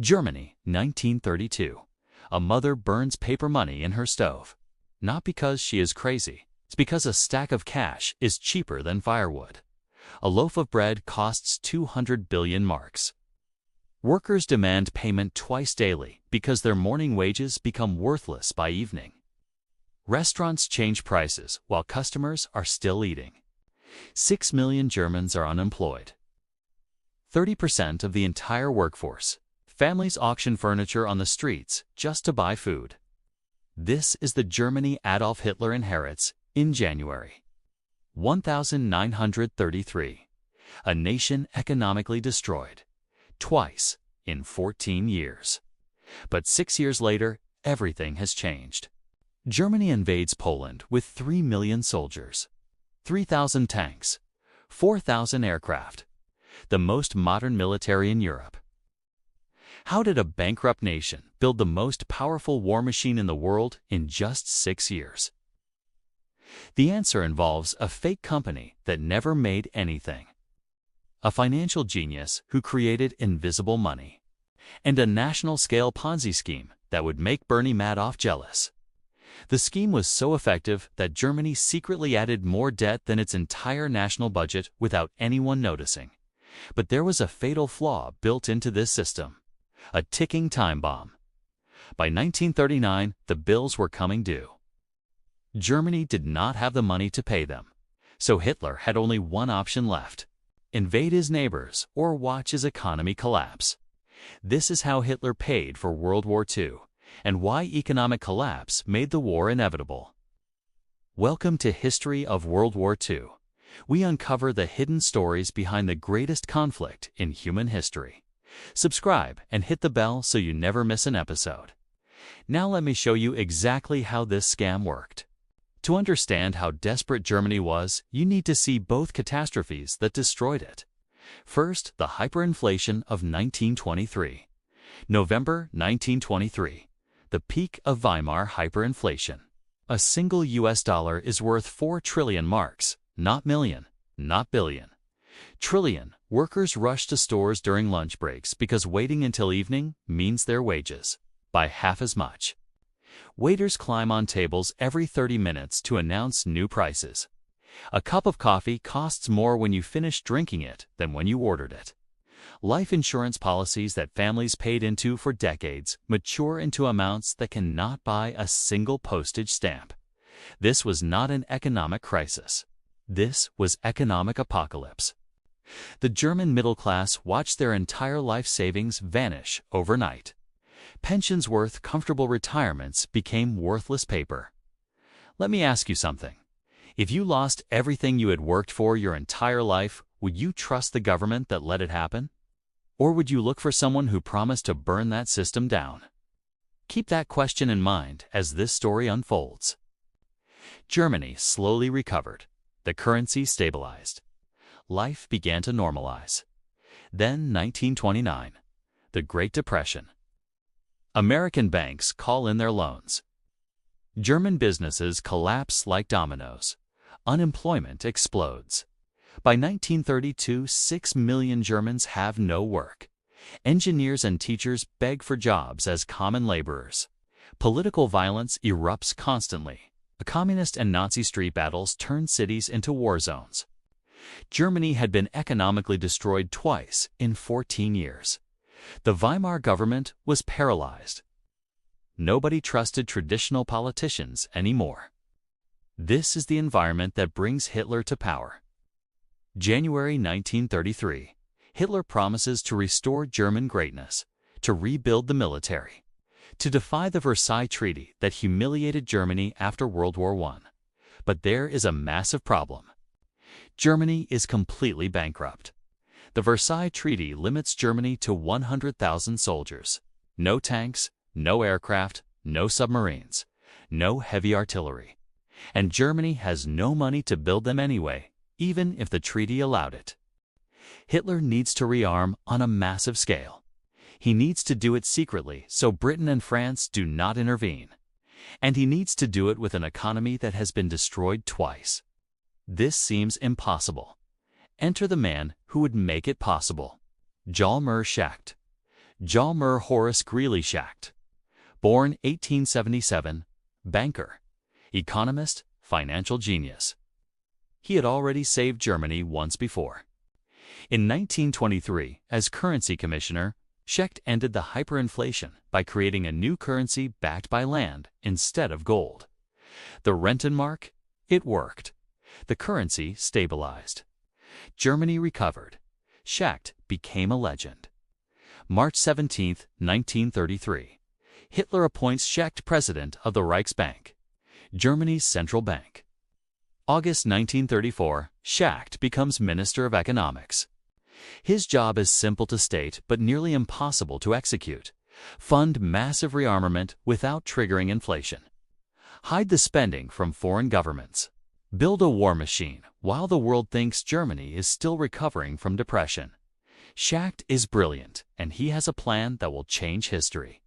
Germany, 1932. A mother burns paper money in her stove. Not because she is crazy. It's because a stack of cash is cheaper than firewood. A loaf of bread costs 200 billion marks. Workers demand payment twice daily because their morning wages become worthless by evening. Restaurants change prices while customers are still eating. 6 million Germans are unemployed. 30% of the entire workforce. Families auction furniture on the streets just to buy food. This is the Germany Adolf Hitler inherits in January 1933. A nation economically destroyed. Twice in 14 years. But 6 years later, everything has changed. Germany invades Poland with 3 million soldiers, 3,000 tanks, 4,000 aircraft, the most modern military in Europe. How did a bankrupt nation build the most powerful war machine in the world in just 6 years? The answer involves a fake company that never made anything, a financial genius who created invisible money, and a national-scale Ponzi scheme that would make Bernie Madoff jealous. The scheme was so effective that Germany secretly added more debt than its entire national budget without anyone noticing. But there was a fatal flaw built into this system. A ticking time bomb. By 1939, the bills were coming due. Germany did not have the money to pay them, so Hitler had only one option left: invade his neighbors or watch his economy collapse. This is how Hitler paid for World War II, and why economic collapse made the war inevitable. Welcome to History of World War II. We uncover the hidden stories behind the greatest conflict in human history. Subscribe and hit the bell so you never miss an episode. Now let me show you exactly how this scam worked. To understand how desperate Germany was, you need to see both catastrophes that destroyed it. First, the hyperinflation of 1923. November 1923, the peak of Weimar hyperinflation. A single US dollar is worth 4 trillion marks, not million, not billion. Trillion. Workers rush to stores during lunch breaks because waiting until evening means their wages by half as much. Waiters climb on tables every 30 minutes to announce new prices. A cup of coffee costs more when you finish drinking it than when you ordered it. Life insurance policies that families paid into for decades mature into amounts that cannot buy a single postage stamp. This was not an economic crisis. This was economic apocalypse. The German middle class watched their entire life savings vanish overnight. Pensions worth comfortable retirements became worthless paper. Let me ask you something. If you lost everything you had worked for your entire life, would you trust the government that let it happen? Or would you look for someone who promised to burn that system down? Keep that question in mind as this story unfolds. Germany slowly recovered. The currency stabilized. Life began to normalize. Then 1929, the Great Depression. American banks call in their loans. German businesses collapse like dominoes. Unemployment explodes. By 1932, 6 million Germans have no work. Engineers and teachers beg for jobs as common laborers. Political violence erupts constantly. Communist and Nazi street battles turn cities into war zones. Germany had been economically destroyed twice in 14 years. The Weimar government was paralyzed. Nobody trusted traditional politicians anymore. This is the environment that brings Hitler to power. January 1933. Hitler promises to restore German greatness, to rebuild the military, to defy the Versailles Treaty that humiliated Germany after World War I. But there is a massive problem. Germany is completely bankrupt. The Versailles Treaty limits Germany to 100,000 soldiers. No tanks, no aircraft, no submarines, no heavy artillery. And Germany has no money to build them anyway, even if the treaty allowed it. Hitler needs to rearm on a massive scale. He needs to do it secretly so Britain and France do not intervene. And he needs to do it with an economy that has been destroyed twice. This seems impossible. Enter the man who would make it possible. Hjalmar Schacht. Jalmar Horace Greeley Schacht, born 1877, banker, economist, financial genius. He had already saved Germany once before. In 1923, as currency commissioner, Schacht ended the hyperinflation by creating a new currency backed by land instead of gold. The Rentenmark? It worked. The currency stabilized. Germany recovered. Schacht became a legend. March 17, 1933. Hitler appoints Schacht president of the Reichsbank, Germany's central bank. August 1934, Schacht becomes Minister of Economics. His job is simple to state but nearly impossible to execute. Fund massive rearmament without triggering inflation. Hide the spending from foreign governments. Build a war machine while the world thinks Germany is still recovering from depression. Schacht is brilliant, and he has a plan that will change history.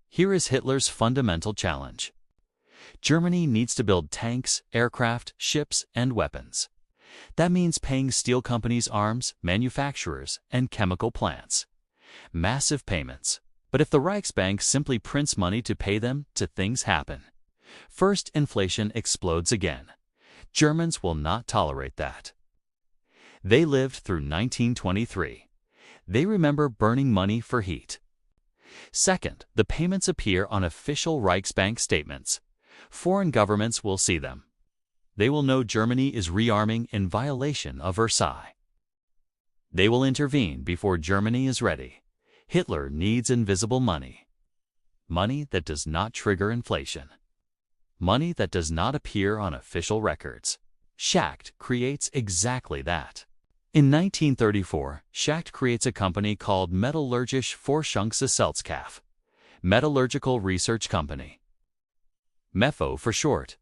Here is Hitler's fundamental challenge. Germany needs to build tanks, aircraft, ships, and weapons. That means paying steel companies arms, manufacturers, and chemical plants. Massive payments. But if the Reichsbank simply prints money to pay them, things happen. First, inflation explodes again. Germans will not tolerate that. They lived through 1923. They remember burning money for heat. Second, the payments appear on official Reichsbank statements. Foreign governments will see them. They will know Germany is rearming in violation of Versailles. They will intervene before Germany is ready. Hitler needs invisible money. Money that does not trigger inflation. Money that does not appear on official records. Schacht creates exactly that. In 1934, Schacht creates a company called Metallurgische Forschungsgesellschaft, Metallurgical Research Company. MEFO for short.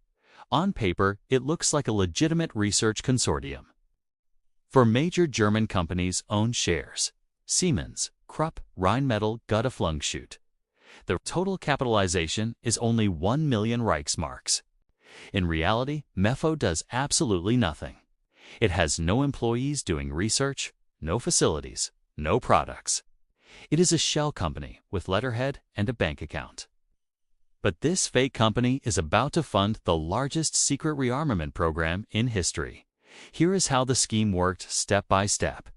On paper, it looks like a legitimate research consortium. For major German companies own shares: Siemens, Krupp, Rheinmetall, Güterflugzeug. The total capitalization is only 1 million Reichsmarks. In reality, MEFO does absolutely nothing. It has no employees doing research, no facilities, no products. It is a shell company with letterhead and a bank account. But this fake company is about to fund the largest secret rearmament program in history. Here is how the scheme worked step by step.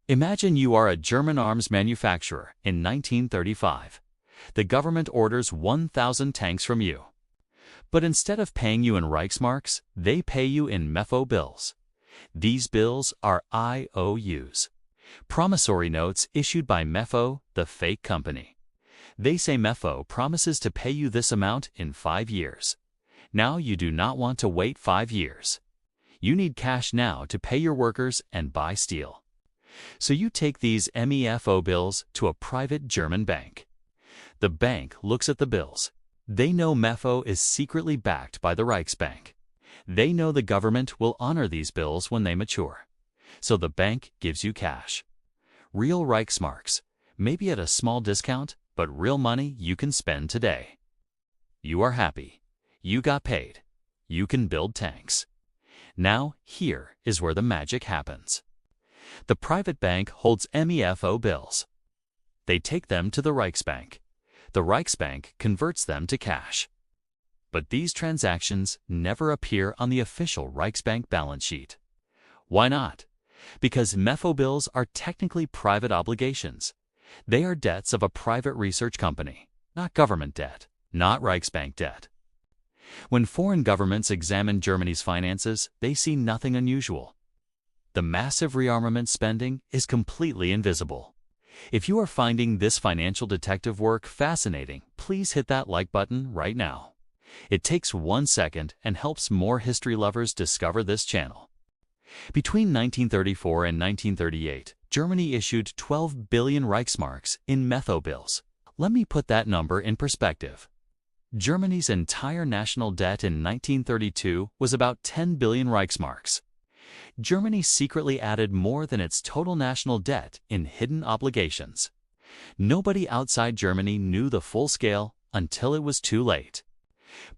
Imagine you are a German arms manufacturer in 1935. The government orders 1,000 tanks from you. But instead of paying you in Reichsmarks, they pay you in MEFO bills. These bills are IOUs, promissory notes issued by MEFO, the fake company. They say MEFO promises to pay you this amount in 5 years. Now you do not want to wait 5 years. You need cash now to pay your workers and buy steel. So you take these MEFO bills to a private German bank. The bank looks at the bills. They know MEFO is secretly backed by the Reichsbank. They know the government will honor these bills when they mature. So the bank gives you cash. Real Reichsmarks, maybe at a small discount, but real money you can spend today. You are happy. You got paid. You can build tanks. Now, here is where the magic happens. The private bank holds MEFO bills. They take them to the Reichsbank. The Reichsbank converts them to cash. But these transactions never appear on the official Reichsbank balance sheet. Why not? Because MEFO bills are technically private obligations. They are debts of a private research company, not government debt, not Reichsbank debt. When foreign governments examine Germany's finances, they see nothing unusual. The massive rearmament spending is completely invisible. If you are finding this financial detective work fascinating, please hit that like button right now. It takes 1 second and helps more history lovers discover this channel. Between 1934 and 1938, Germany issued 12 billion Reichsmarks in MEFO bills. Let me put that number in perspective. Germany's entire national debt in 1932 was about 10 billion Reichsmarks. Germany secretly added more than its total national debt in hidden obligations. Nobody outside Germany knew the full scale until it was too late.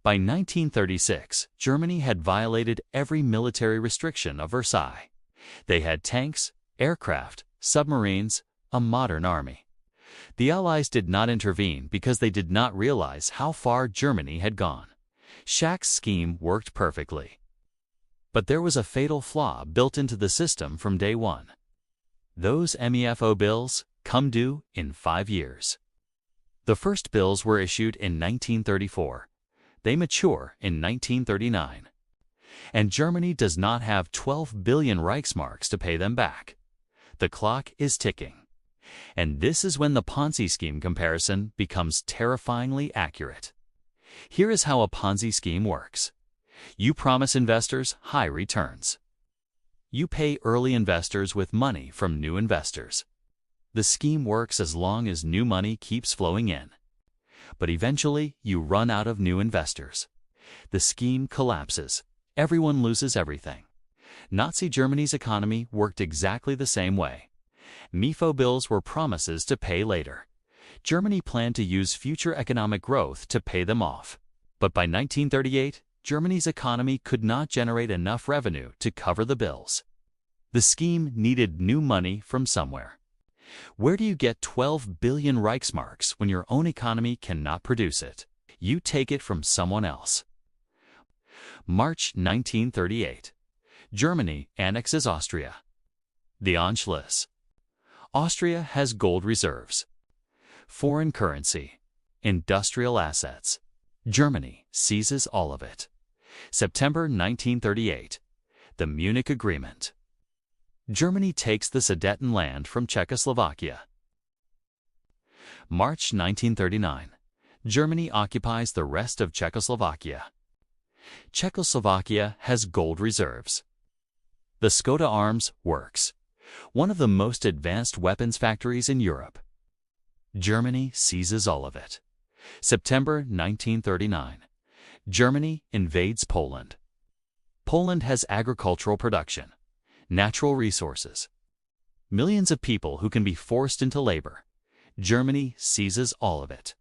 By 1936, Germany had violated every military restriction of Versailles. They had tanks, aircraft, submarines, a modern army. The Allies did not intervene because they did not realize how far Germany had gone. Schacht's scheme worked perfectly. But there was a fatal flaw built into the system from day one. Those MEFO bills come due in 5 years. The first bills were issued in 1934. They mature in 1939. And Germany does not have 12 billion Reichsmarks to pay them back. The clock is ticking. And this is when the Ponzi scheme comparison becomes terrifyingly accurate. Here is how a Ponzi scheme works. You promise investors high returns. You pay early investors with money from new investors. The scheme works as long as new money keeps flowing in. But eventually, you run out of new investors. The scheme collapses. Everyone loses everything. Nazi Germany's economy worked exactly the same way. MEFO bills were promises to pay later. Germany planned to use future economic growth to pay them off. But by 1938, Germany's economy could not generate enough revenue to cover the bills. The scheme needed new money from somewhere. Where do you get 12 billion Reichsmarks when your own economy cannot produce it? You take it from someone else. March 1938. Germany annexes Austria. The Anschluss. Austria has gold reserves, foreign currency, industrial assets. Germany seizes all of it. September 1938. The Munich Agreement. Germany takes the Sudetenland from Czechoslovakia. March 1939. Germany occupies the rest of Czechoslovakia. Czechoslovakia has gold reserves. The Skoda Arms works, one of the most advanced weapons factories in Europe. Germany seizes all of it. September 1939. Germany invades Poland. Poland has agricultural production, natural resources, millions of people who can be forced into labor. Germany seizes all of it.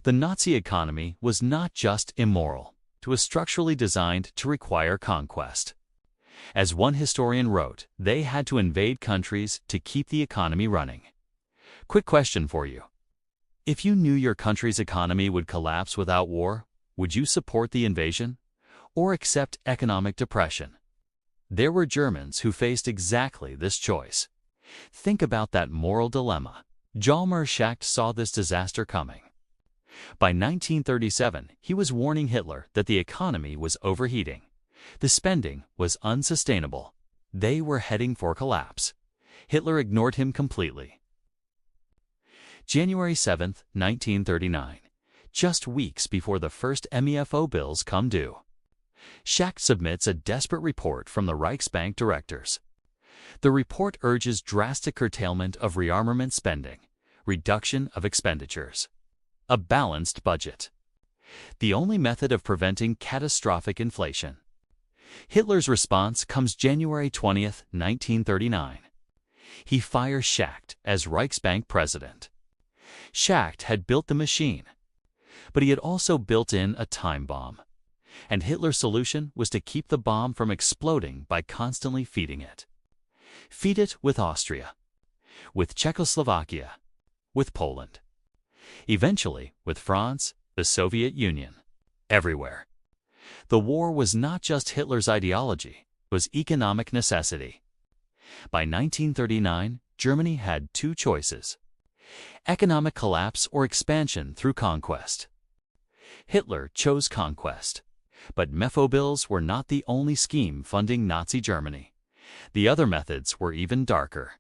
The Nazi economy was not just immoral, it was structurally designed to require conquest. As one historian wrote, they had to invade countries to keep the economy running. Quick question for you. If you knew your country's economy would collapse without war, would you support the invasion or accept economic depression? There were Germans who faced exactly this choice. Think about that moral dilemma. Hjalmar Schacht saw this disaster coming. By 1937, he was warning Hitler that the economy was overheating. The spending was unsustainable. They were heading for collapse. Hitler ignored him completely. January 7, 1939, just weeks before the first MEFO bills come due. Schacht submits a desperate report from the Reichsbank directors. The report urges drastic curtailment of rearmament spending, reduction of expenditures, a balanced budget. The only method of preventing catastrophic inflation. Hitler's response comes January 20, 1939. He fires Schacht as Reichsbank president. Schacht had built the machine, but he had also built in a time bomb. And Hitler's solution was to keep the bomb from exploding by constantly feeding it. Feed it with Austria, with Czechoslovakia, with Poland. Eventually, with France, the Soviet Union, everywhere. The war was not just Hitler's ideology, it was economic necessity. By 1939, Germany had two choices: economic collapse or expansion through conquest. Hitler chose conquest. But MEFO bills were not the only scheme funding Nazi Germany. The other methods were even darker.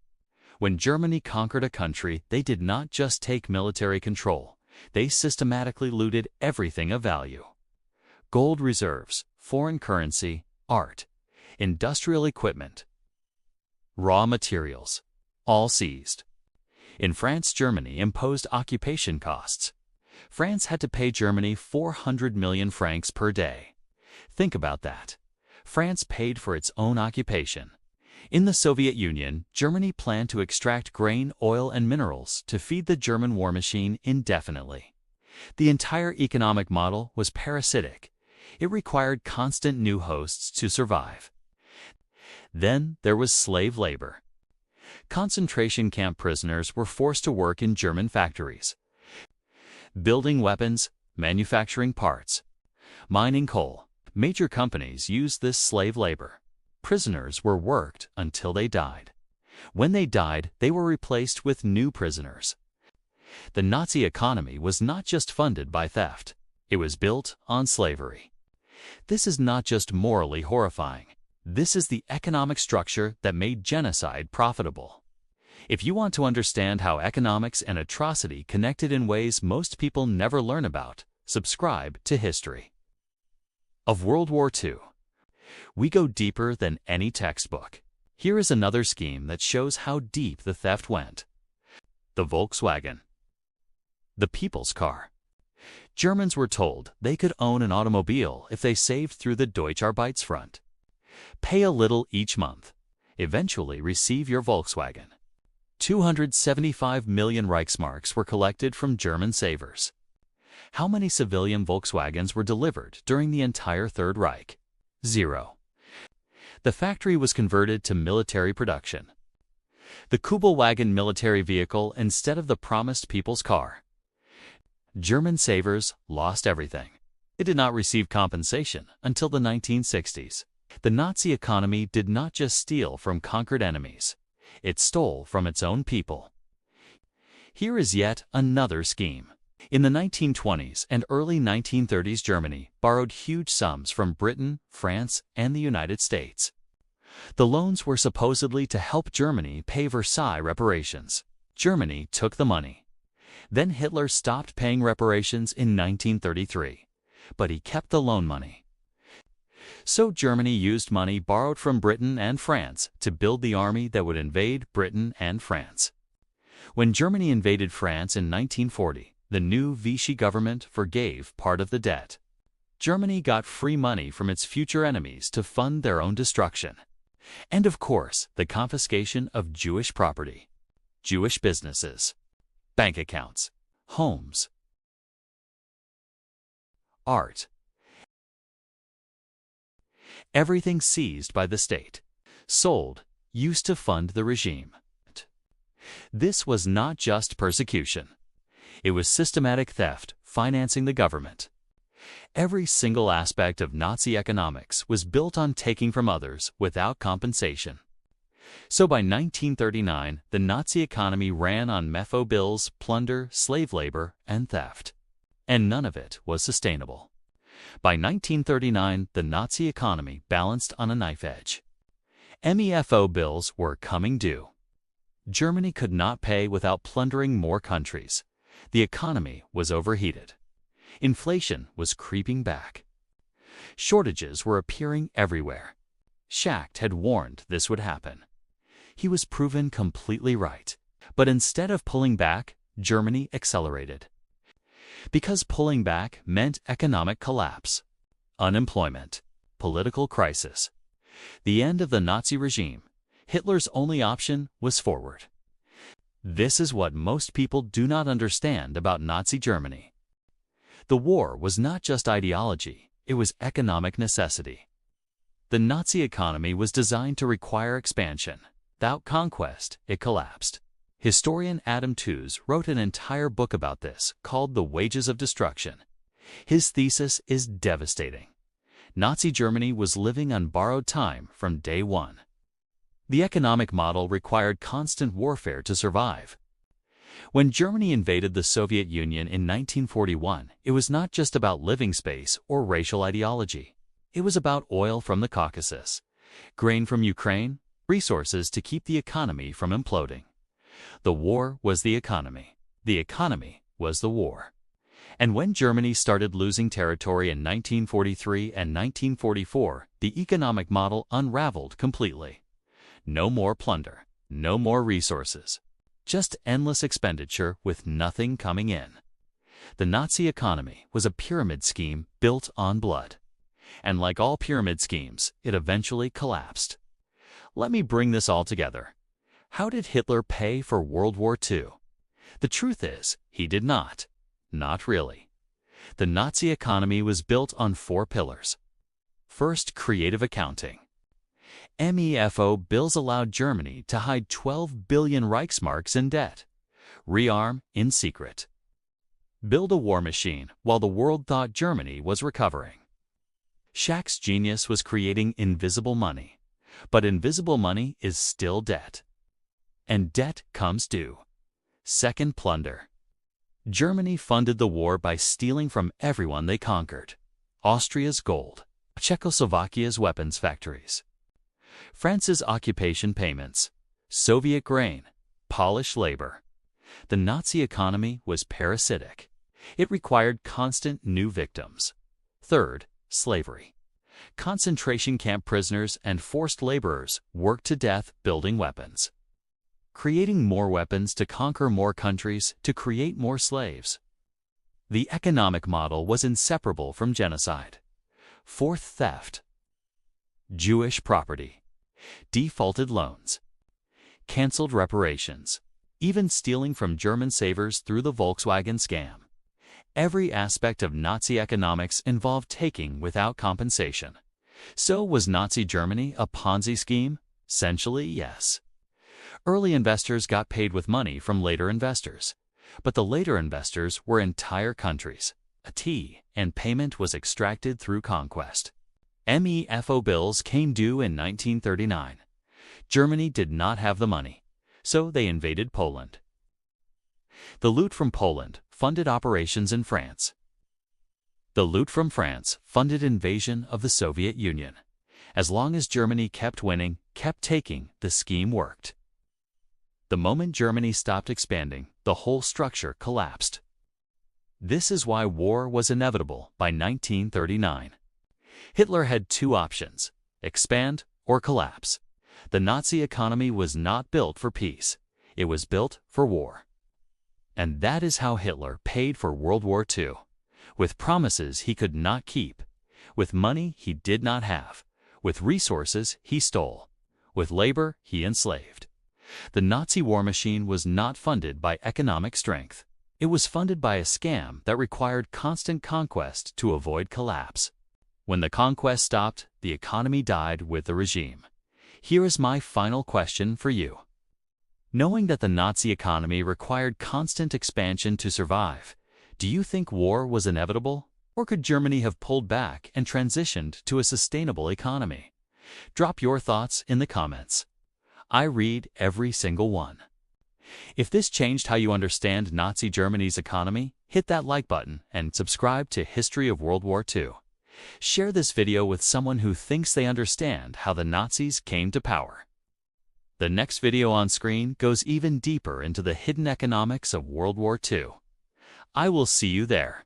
When Germany conquered a country, they did not just take military control. They systematically looted everything of value. Gold reserves, foreign currency, art, industrial equipment, raw materials, all seized. In France, Germany imposed occupation costs. France had to pay Germany 400 million francs per day. Think about that. France paid for its own occupation. In the Soviet Union, Germany planned to extract grain, oil, and minerals to feed the German war machine indefinitely. The entire economic model was parasitic. It required constant new hosts to survive. Then there was slave labor. Concentration camp prisoners were forced to work in German factories, building weapons, manufacturing parts, mining coal. Major companies used this slave labor. Prisoners were worked until they died. When they died, they were replaced with new prisoners. The Nazi economy was not just funded by theft. It was built on slavery. This is not just morally horrifying. This is the economic structure that made genocide profitable. If you want to understand how economics and atrocity connected in ways most people never learn about, subscribe to History of World War II. We go deeper than any textbook. Here is another scheme that shows how deep the theft went. The Volkswagen, the people's car. Germans were told they could own an automobile if they saved through the Deutscharbeitsfront. Pay a little each month. Eventually receive your Volkswagen. 275 million Reichsmarks were collected from German savers. How many civilian Volkswagens were delivered during the entire Third Reich? 0. The factory was converted to military production. The Kubelwagen military vehicle instead of the promised people's car. German savers lost everything. It did not receive compensation until the 1960s. The Nazi economy did not just steal from conquered enemies. It stole from its own people. Here is yet another scheme. In the 1920s and early 1930s, Germany borrowed huge sums from Britain, France, and the United States. The loans were supposedly to help Germany pay Versailles reparations. Germany took the money. Then Hitler stopped paying reparations in 1933, but he kept the loan money. So Germany used money borrowed from Britain and France to build the army that would invade Britain and France. When Germany invaded France in 1940, the new Vichy government forgave part of the debt. Germany got free money from its future enemies to fund their own destruction. And of course, the confiscation of Jewish property, Jewish businesses, bank accounts, homes, art. Everything seized by the state, sold, used to fund the regime. This was not just persecution. It was systematic theft financing the government. Every single aspect of Nazi economics was built on taking from others without compensation. So by 1939, the Nazi economy ran on mefo bills, plunder, slave labor, and theft. And none of it was sustainable. By 1939, the Nazi economy balanced on a knife edge. MEFO bills were coming due. Germany could not pay without plundering more countries. The economy was overheated. Inflation was creeping back. Shortages were appearing everywhere. Schacht had warned this would happen. He was proven completely right. But instead of pulling back, Germany accelerated. Because pulling back meant economic collapse, unemployment, political crisis, the end of the Nazi regime. Hitler's only option was forward. This is what most people do not understand about Nazi Germany. The war was not just ideology, it was economic necessity. The Nazi economy was designed to require expansion. Without conquest, it collapsed. Historian Adam Tooze wrote an entire book about this, called The Wages of Destruction. His thesis is devastating. Nazi Germany was living on borrowed time from day one. The economic model required constant warfare to survive. When Germany invaded the Soviet Union in 1941, it was not just about living space or racial ideology. It was about oil from the Caucasus, grain from Ukraine, resources to keep the economy from imploding. The war was the economy. The economy was the war. And when Germany started losing territory in 1943 and 1944, the economic model unraveled completely. No more plunder, no more resources, just endless expenditure with nothing coming in. The Nazi economy was a pyramid scheme built on blood. And like all pyramid schemes, it eventually collapsed. Let me bring this all together. How did Hitler pay for World War II? The truth is, he did not. Not really. The Nazi economy was built on 4 pillars. First, creative accounting. MEFO bills allowed Germany to hide 12 billion Reichsmarks in debt, rearm in secret, build a war machine while the world thought Germany was recovering. Schacht's genius was creating invisible money, but invisible money is still debt. And debt comes due. Second plunder. Germany funded the war by stealing from everyone they conquered. Austria's gold, Czechoslovakia's weapons factories, France's occupation payments, Soviet grain, Polish labor. The Nazi economy was parasitic. It required constant new victims. Third, slavery. Concentration camp prisoners and forced laborers worked to death building weapons, creating more weapons to conquer more countries to create more slaves. The economic model was inseparable from genocide. Fourth, theft. Jewish property, defaulted loans, canceled reparations, even stealing from German savers through the Volkswagen scam. Every aspect of Nazi economics involved taking without compensation. So was Nazi Germany a Ponzi scheme? Essentially, yes. Early investors got paid with money from later investors, but the later investors were entire countries, and payment was extracted through conquest. MEFO bills came due in 1939. Germany did not have the money, so they invaded Poland. The loot from Poland funded operations in France. The loot from France funded invasion of the Soviet Union. As long as Germany kept winning, kept taking, the scheme worked. The moment Germany stopped expanding, the whole structure collapsed. This is why war was inevitable by 1939. Hitler had two options: expand or collapse. The Nazi economy was not built for peace. It was built for war. And that is how Hitler paid for World War II, with promises he could not keep, with money he did not have, with resources he stole, with labor he enslaved. The Nazi war machine was not funded by economic strength. It was funded by a scam that required constant conquest to avoid collapse. When the conquest stopped, the economy died with the regime. Here is my final question for you. Knowing that the Nazi economy required constant expansion to survive, do you think war was inevitable? Or could Germany have pulled back and transitioned to a sustainable economy? Drop your thoughts in the comments. I read every single one. If this changed how you understand Nazi Germany's economy, hit that like button and subscribe to History of World War II. Share this video with someone who thinks they understand how the Nazis came to power. The next video on screen goes even deeper into the hidden economics of World War II. I will see you there.